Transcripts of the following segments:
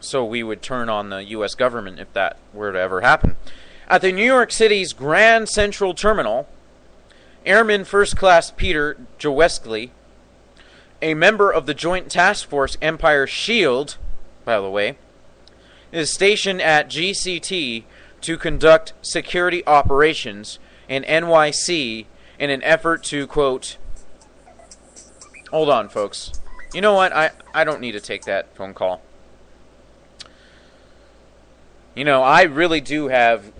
So we would turn on the U.S. government if that were to ever happen. At the New York City's Grand Central Terminal, Airman First Class Peter Jaweskly, a member of the Joint Task Force Empire Shield, by the way, is stationed at GCT to conduct security operations in NYC in an effort to, quote... Hold on, folks. You know what? I don't need to take that phone call. You know, I really do have,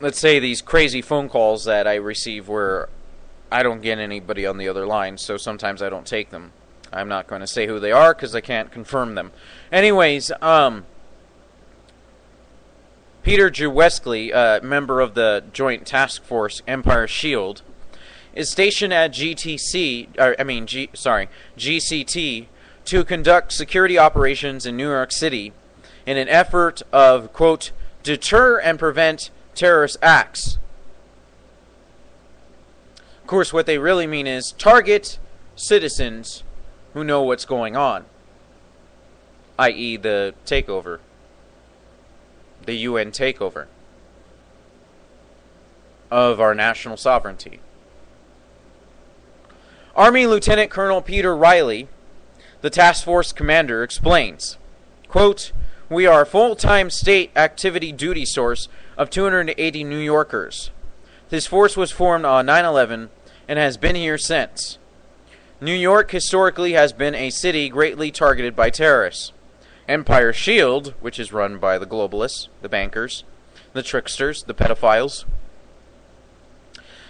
let's say, these crazy phone calls that I receive where I don't get anybody on the other line, so sometimes I don't take them. I'm not going to say who they are because I can't confirm them. Anyways, Peter Jaweskly, member of the Joint Task Force Empire Shield, is stationed at GCT to conduct security operations in New York City in an effort of, quote, deter and prevent terrorist acts. Of course, what they really mean is target citizens who know what's going on, i.e. the takeover, the UN takeover of our national sovereignty. Army Lieutenant Colonel Peter Riley, the task force commander, explains, quote, we are a full-time state activity duty source of 280 New Yorkers. This force was formed on 9/11 and has been here since. New York historically has been a city greatly targeted by terrorists. Empire Shield, which is run by the globalists, the bankers, the tricksters, the pedophiles,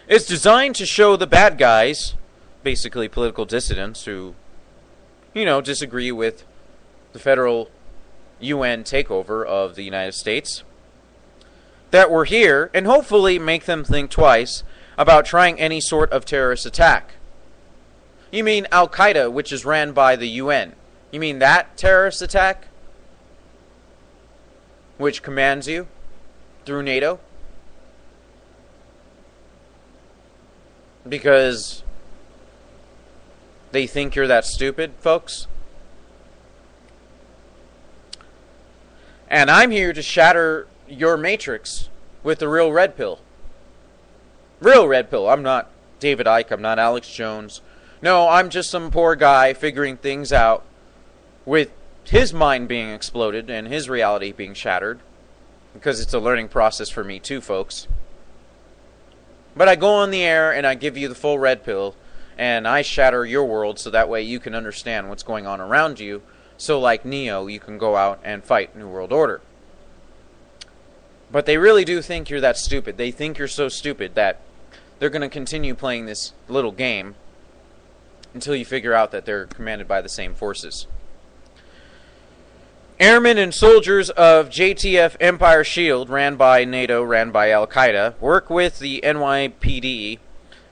is designed to show the bad guys, basically political dissidents who, you know, disagree with the federal UN takeover of the United States, that we're here, and hopefully make them think twice about trying any sort of terrorist attack. You mean Al-Qaeda, which is ran by the UN? You mean that terrorist attack? Which commands you through NATO? Because they think you're that stupid, folks? And I'm here to shatter your matrix with the real red pill. Real red pill. I'm not David Icke. I'm not Alex Jones. No, I'm just some poor guy figuring things out with his mind being exploded and his reality being shattered. Because it's a learning process for me too, folks. But I go on the air and I give you the full red pill. And I shatter your world so that way you can understand what's going on around you. So like Neo, you can go out and fight New World Order. But they really do think you're that stupid. They think you're so stupid that they're going to continue playing this little game until you figure out that they're commanded by the same forces. Airmen and soldiers of JTF Empire Shield, ran by NATO, ran by Al-Qaeda, work with the NYPD,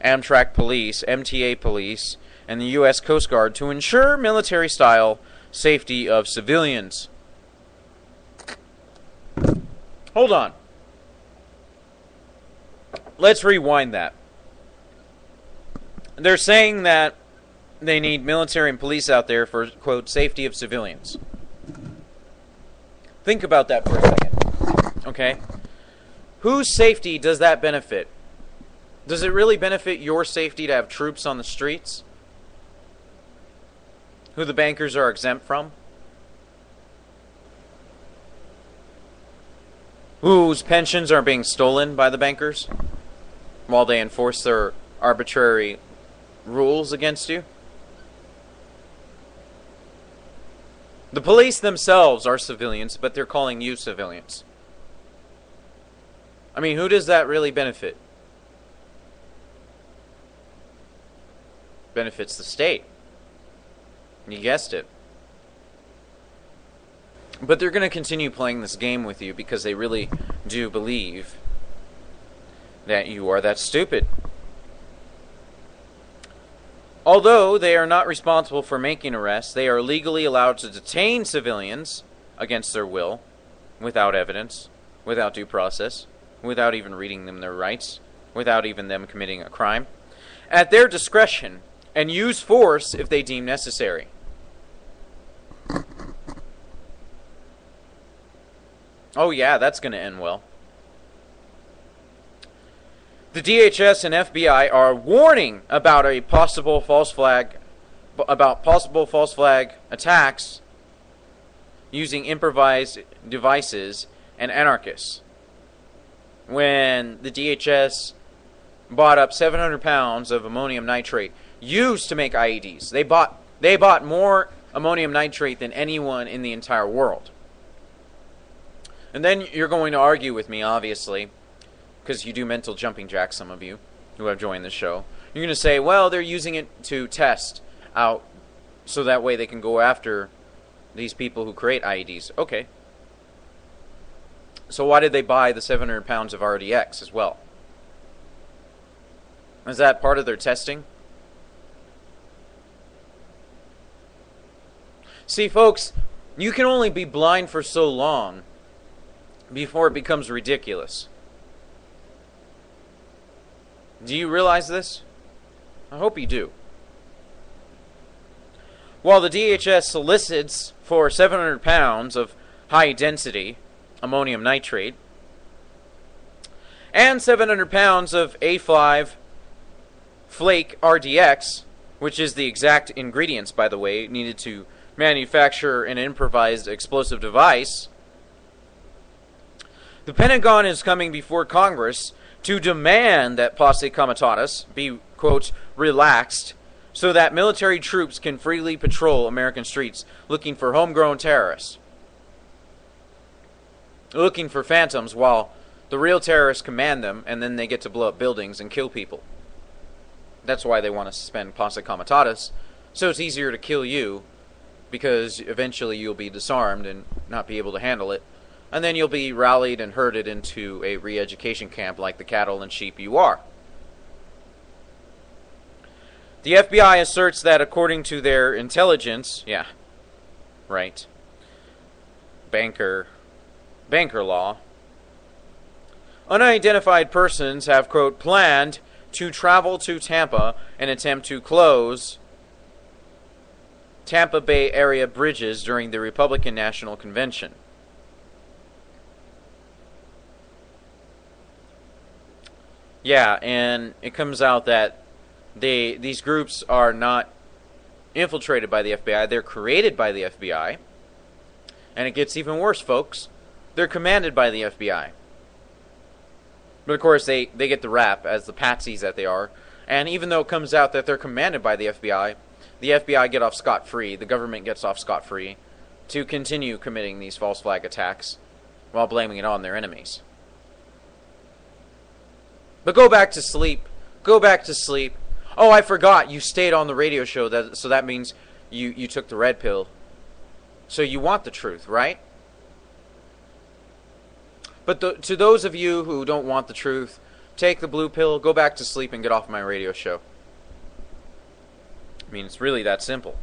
Amtrak Police, MTA Police, and the U.S. Coast Guard to ensure military-style safety of civilians. Hold on. Let's rewind that. They're saying that they need military and police out there for, quote, safety of civilians. Think about that for a second. Okay? Whose safety does that benefit? Does it really benefit your safety to have troops on the streets? Who the bankers are exempt from? Whose pensions are being stolen by the bankers while they enforce their arbitrary rules against you? The police themselves are civilians, but they're calling you civilians. I mean, who does that really benefit? Benefits the state. You guessed it. But they're going to continue playing this game with you because they really do believe that you are that stupid. Although they are not responsible for making arrests, they are legally allowed to detain civilians against their will, without evidence, without due process, without even reading them their rights, without even them committing a crime, at their discretion, and use force if they deem necessary. Oh yeah, that's going to end well. The DHS and FBI are warning about possible false flag attacks using improvised devices and anarchists. When the DHS bought up 700 pounds of ammonium nitrate used to make IEDs, they bought more ammonium nitrate than anyone in the entire world. And then you're going to argue with me, obviously, because you do mental jumping jacks, some of you who have joined the show. You're going to say, well, they're using it to test out so that way they can go after these people who create IEDs. Okay. So why did they buy the 700 pounds of RDX as well? Is that part of their testing? See, folks, you can only be blind for so long before it becomes ridiculous. Do you realize this? I hope you do. While the DHS solicits for 700 pounds of high-density ammonium nitrate and 700 pounds of A5 flake RDX, which is the exact ingredients, by the way, needed to manufacture an improvised explosive device, the Pentagon is coming before Congress to demand that posse comitatus be, quote, relaxed so that military troops can freely patrol American streets looking for homegrown terrorists, looking for phantoms while the real terrorists command them and then they get to blow up buildings and kill people. That's why they want to suspend posse comitatus, so it's easier to kill you because eventually you'll be disarmed and not be able to handle it. And then you'll be rallied and herded into a re-education camp like the cattle and sheep you are. The FBI asserts that according to their intelligence, yeah, right, banker law, unidentified persons have, quote, planned to travel to Tampa and attempt to close Tampa Bay area bridges during the Republican National Convention. Yeah, and it comes out that these groups are not infiltrated by the FBI. They're created by the FBI. And it gets even worse, folks. They're commanded by the FBI. But of course, they get the rap as the patsies that they are. And even though it comes out that they're commanded by the FBI get off scot-free, the government gets off scot-free, to continue committing these false flag attacks while blaming it on their enemies. But go back to sleep. Go back to sleep. Oh, I forgot. You stayed on the radio show, so that means you took the red pill. So you want the truth, right? But to those of you who don't want the truth, take the blue pill, go back to sleep, and get off my radio show. I mean, it's really that simple.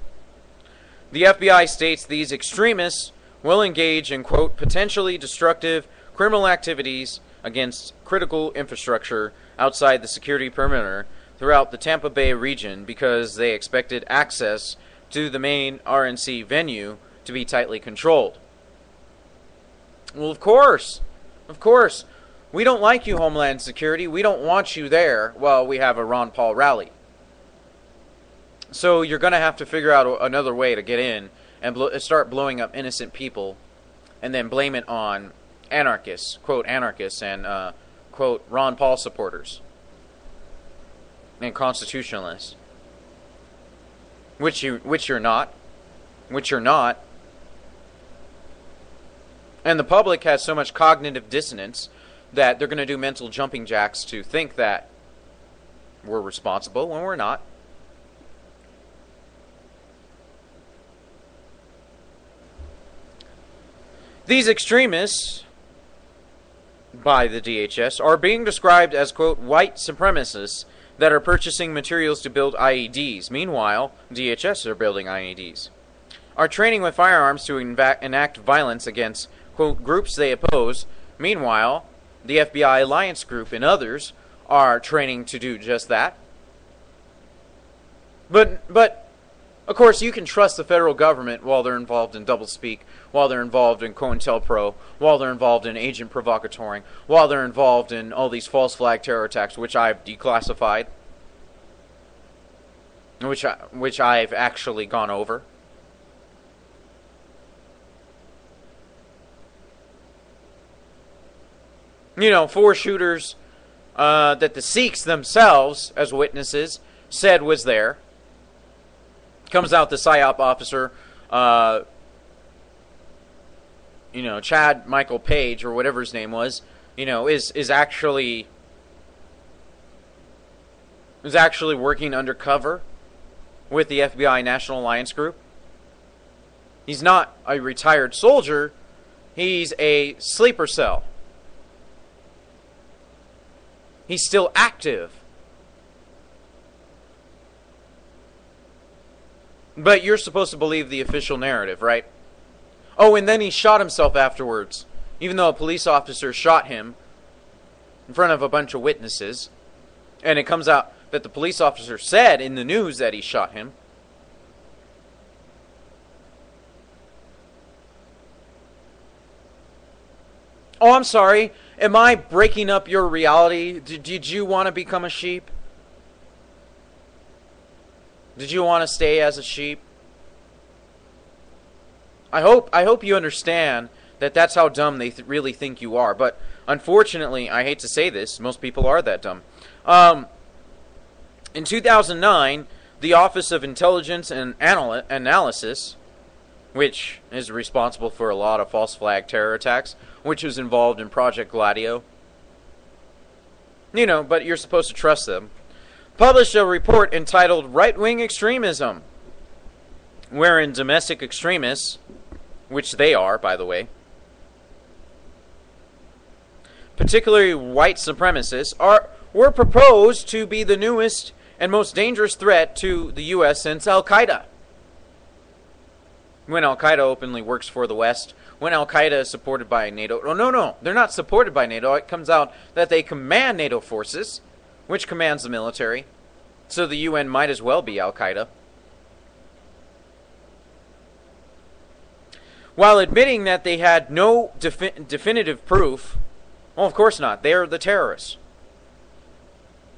The FBI states these extremists will engage in, quote, potentially destructive criminal activities against critical infrastructure outside the security perimeter throughout the Tampa Bay region because they expected access to the main RNC venue to be tightly controlled. Well, of course. We don't like you, Homeland Security. We don't want you there while we have a Ron Paul rally. So you're going to have to figure out another way to get in and start blowing up innocent people and then blame it on anarchists, quote, anarchists, and, quote, Ron Paul supporters and constitutionalists. Which you're not. And the public has so much cognitive dissonance that they're going to do mental jumping jacks to think that we're responsible when we're not. These extremists, by the DHS, are being described as, quote, white supremacists that are purchasing materials to build IEDs. Meanwhile, DHS are building IEDs. Are training with firearms to enact violence against, quote, groups they oppose. Meanwhile, the FBI Alliance Group and others are training to do just that. But Of course, you can trust the federal government while they're involved in doublespeak, while they're involved in COINTEL PRO, while they're involved in agent provocatoring, while they're involved in all these false flag terror attacks, which I've declassified, which I've actually gone over. You know, 4 shooters that the Sikhs themselves, as witnesses, said was there. Comes out the PSYOP officer, Chad Michael Page, or whatever his name was, is actually working undercover with the FBI National Alliance Group. He's not a retired soldier. He's a sleeper cell. He's still active. But you're supposed to believe the official narrative, right? Oh, and then he shot himself afterwards. Even though a police officer shot him in front of a bunch of witnesses. And it comes out that the police officer said in the news that he shot him. Oh, I'm sorry. Am I breaking up your reality? Did you want to become a sheep? Did you want to stay as a sheep? I hope you understand that that's how dumb they really think you are. But unfortunately, I hate to say this, most people are that dumb. In 2009, the Office of Intelligence and Analysis, which is responsible for a lot of false flag terror attacks, which was involved in Project Gladio. But you're supposed to trust them. Published a report entitled Right-Wing Extremism, wherein domestic extremists, which they are, by the way, particularly white supremacists, were proposed to be the newest and most dangerous threat to the U.S. since Al-Qaeda. When Al-Qaeda openly works for the West, when Al-Qaeda is supported by NATO. Oh, no, they're not supported by NATO. It comes out that they command NATO forces, which commands the military. So the UN might as well be Al-Qaeda. While admitting that they had no definitive proof, well, of course not. They're the terrorists.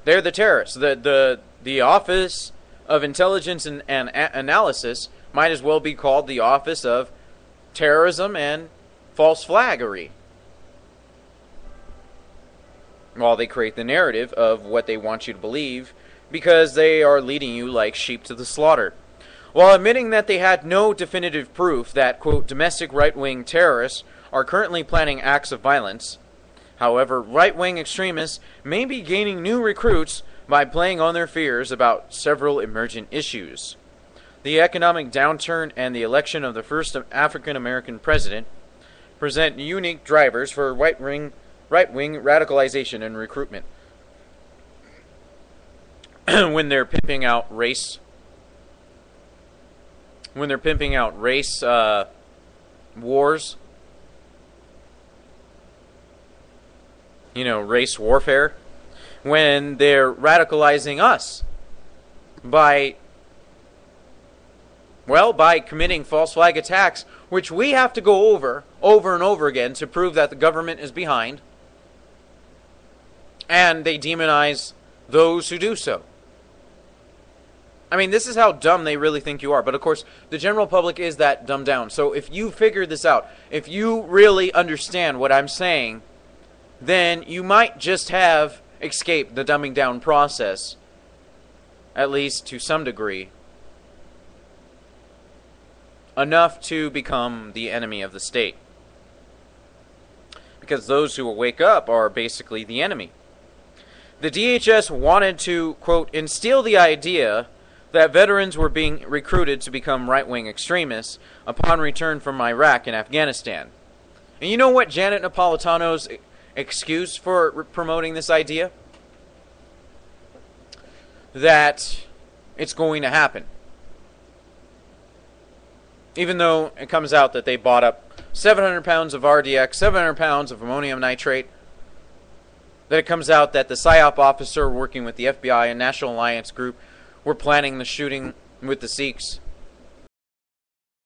They're the terrorists. The Office of Intelligence and Analysis might as well be called the Office of Terrorism and False Flaggery. While they create the narrative of what they want you to believe, because they are leading you like sheep to the slaughter. While admitting that they had no definitive proof that, quote, domestic right-wing terrorists are currently planning acts of violence, however, right-wing extremists may be gaining new recruits by playing on their fears about several emergent issues. The economic downturn and the election of the first African-American president present unique drivers for right-wing radicalization and recruitment. When they're pimping out race, wars, race warfare, when they're radicalizing us by committing false flag attacks, which we have to go over and over again to prove that the government is behind, and they demonize those who do so. I mean, this is how dumb they really think you are. But of course, the general public is that dumbed down. So if you figure this out, if you really understand what I'm saying, then you might just have escaped the dumbing down process, at least to some degree, enough to become the enemy of the state. Because those who will wake up are basically the enemy. The DHS wanted to, quote, instill the idea that veterans were being recruited to become right-wing extremists upon return from Iraq and Afghanistan. And you know what Janet Napolitano's excuse for promoting this idea? That it's going to happen. Even though it comes out that they bought up 700 pounds of RDX, 700 pounds of ammonium nitrate, that it comes out that the PSYOP officer working with the FBI and National Alliance Group were planning the shooting with the Sikhs.